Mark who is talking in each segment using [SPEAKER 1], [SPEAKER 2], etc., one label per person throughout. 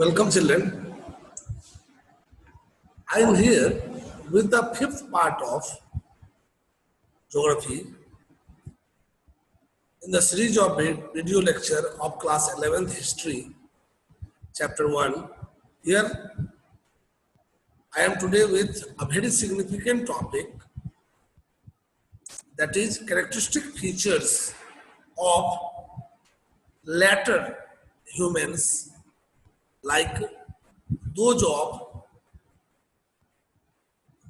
[SPEAKER 1] Welcome, children. I am here with the fifth part of geography in the series of video lecture of class 11th history, chapter 1. Here I am today with a very significant topic, that is characteristic features of later humans, like those of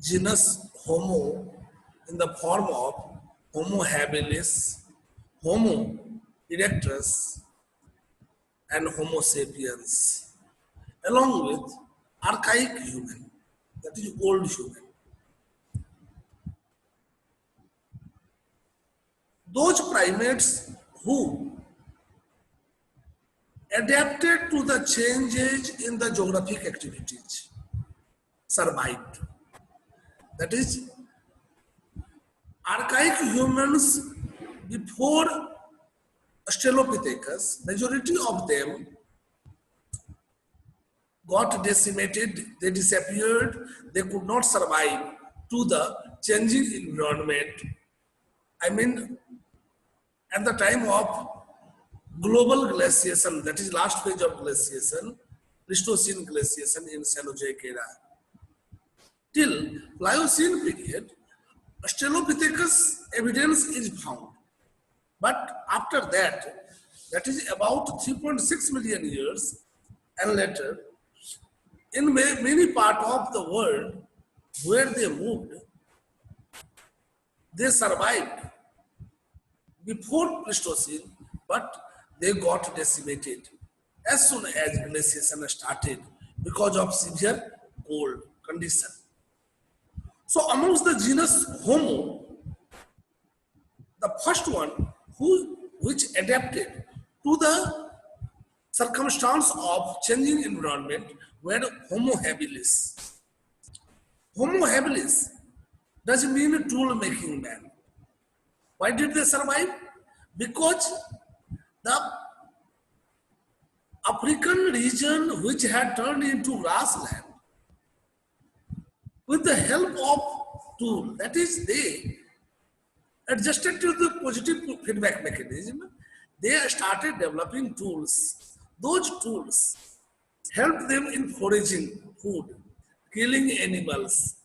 [SPEAKER 1] genus Homo in the form of Homo habilis, Homo erectus, and Homo sapiens, along with archaic human, that is old human. Those primates who adapted to the changes in the geographic activities survived. That is, archaic humans before Australopithecus, majority of them got decimated, they disappeared, they could not survive to the changing environment. I mean, at the time of global glaciation, that is last phase of glaciation, Pleistocene glaciation in Cenozoic era. Till Pliocene period, Australopithecus evidence is found. But after that, that is about 3.6 million years and later, in many parts of the world where they moved, they survived before Pleistocene, but they got decimated as soon as glaciation started because of severe cold condition. So amongst the genus Homo, the first one which adapted to the circumstance of changing environment were Homo habilis. Homo habilis does mean tool making man. Why did they survive? Because the African region which had turned into grassland, with the help of tool, that is they adjusted to the positive feedback mechanism, they started developing tools. Those tools helped them in foraging food, killing animals,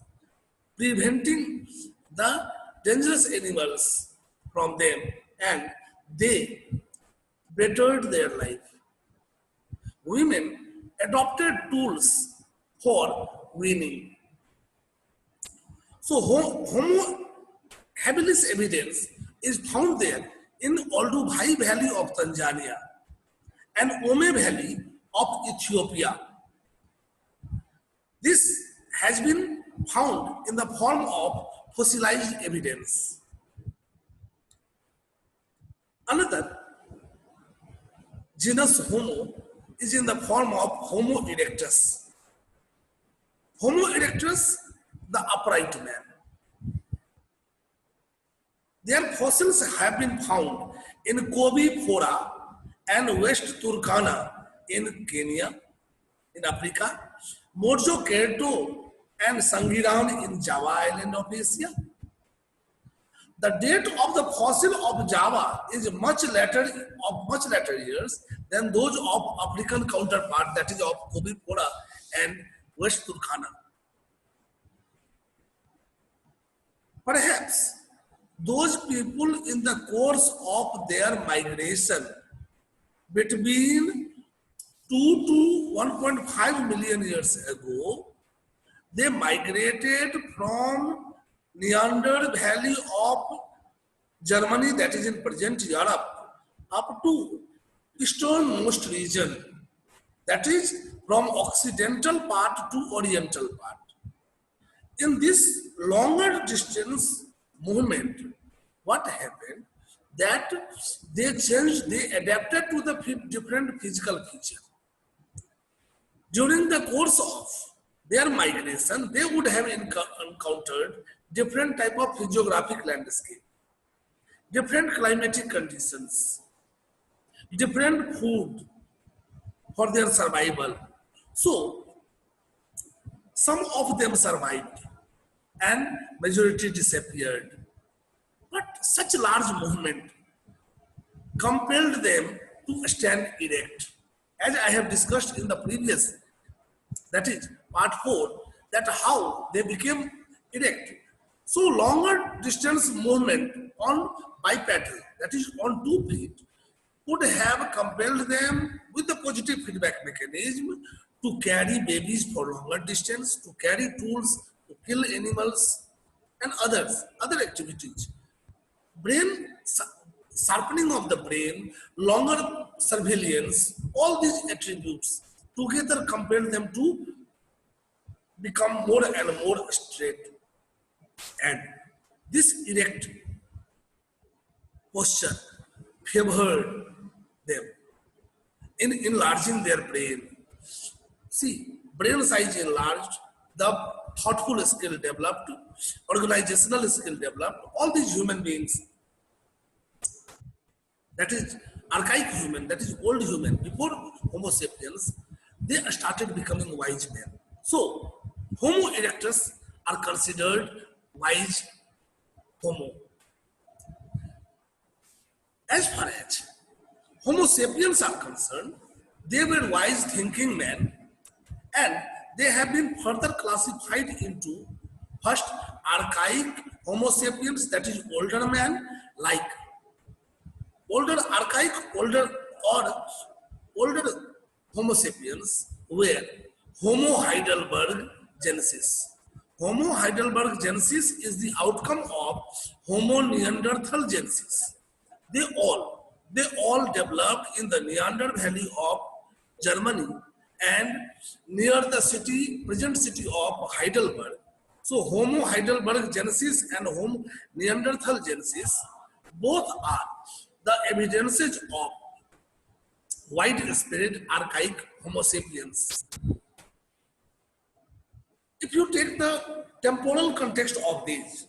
[SPEAKER 1] preventing the dangerous animals from them, and they bettered their life. Women adopted tools for weaning. So Homo habilis evidence is found there in Olduvai Valley of Tanzania and Ome Valley of Ethiopia. This has been found in the form of fossilized evidence. Another genus Homo is in the form of Homo erectus. Homo erectus, the upright man. Their fossils have been found in Kobe Fora and West Turkana in Kenya, in Africa, Mojokerto and Sangiran in Java Island of Asia. The date of the fossil of Java is much later years than those of African counterpart, that is of Kobe Fora and West Turkana. Perhaps those people in the course of their migration between 2 to 1.5 million years ago, they migrated from Neander Valley of Germany, that is in present Europe, up to easternmost region, that is from occidental part to oriental part. In this longer distance movement, what happened? That they adapted to the different physical features. During the course of their migration, they would have encountered different type of physiographic landscape, different climatic conditions, different food for their survival, So some of them survived and majority disappeared. But such a large movement compelled them to stand erect. As I have discussed in the previous, that is part 4, that how they became erect. So longer distance movement on bipedal, that is on 2 feet, would have compelled them with the positive feedback mechanism to carry babies for longer distance, to carry tools, to kill animals and other activities. Brain sharpening of the brain, longer surveillance, all these attributes together compel them to become more and more straight. And this erect posture favored them in enlarging their brain. See, brain size enlarged, the thoughtful skill developed, organizational skill developed, all these human beings, that is archaic human, that is old human, before Homo sapiens, they started becoming wise men. So, Homo erectus are considered wise Homo. As far as Homo sapiens are concerned, they were wise thinking men, and they have been further classified into first archaic Homo sapiens, that is older man, like older archaic, older Homo sapiens were Homo heidelberg genesis. Homo heidelberg genesis is the outcome of Homo neanderthal genesis. They all developed in the Neander Valley of Germany and near the present city of Heidelberg. So Homo heidelberg genesis and Homo neanderthal genesis both are the evidences of widespread archaic Homo sapiens. If you take the temporal context of these,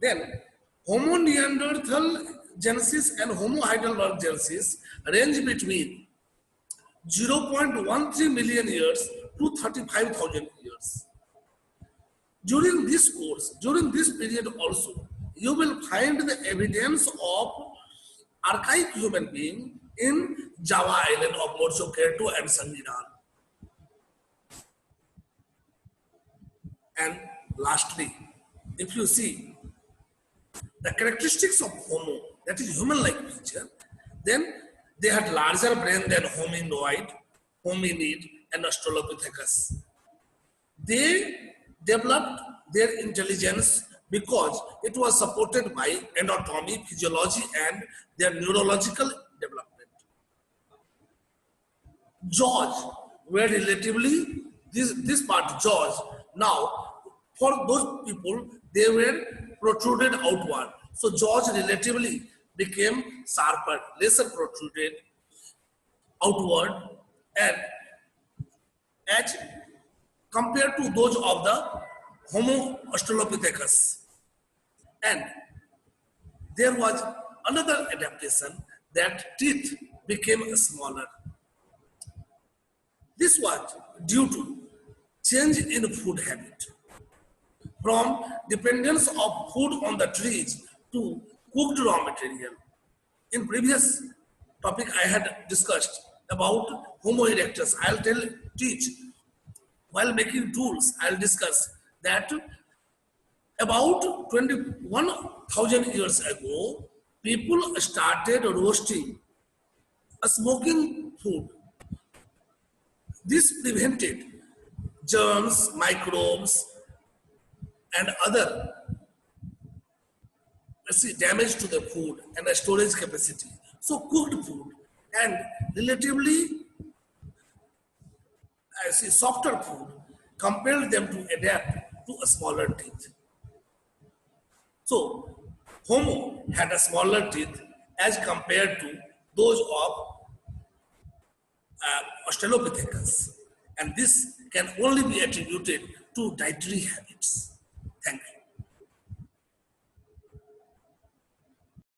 [SPEAKER 1] then Homo neanderthal genesis and Homo heidelberg genesis range between 0.13 million years to 35,000 years. During this period also, you will find the evidence of archaic human being in Java island of Mojokerto and Sangiran. And lastly, if you see the characteristics of Homo, that is human-like feature, then they had larger brain than hominoid, hominid, and Australopithecus. They developed their intelligence because it was supported by anatomy, physiology, and their neurological development. Jaws were relatively, this part, jaws, now for those people, they were protruded outward. So jaws relatively became sharper, lesser protruded outward, and as compared to those of the Homo australopithecus. And there was another adaptation that teeth became smaller. This was due to change in food habit, from dependence of food on the trees to cooked raw material. In previous topic I had discussed about Homo erectus. I'll teach while making tools. I'll discuss that about 21,000 years ago, people started roasting a smoking food. This prevented germs, microbes, and other damage to the food and the storage capacity. So cooked food and relatively softer food compelled them to adapt to a smaller teeth. So Homo had a smaller teeth as compared to those of Australopithecus, and this can only be attributed to dietary habits. Thank you.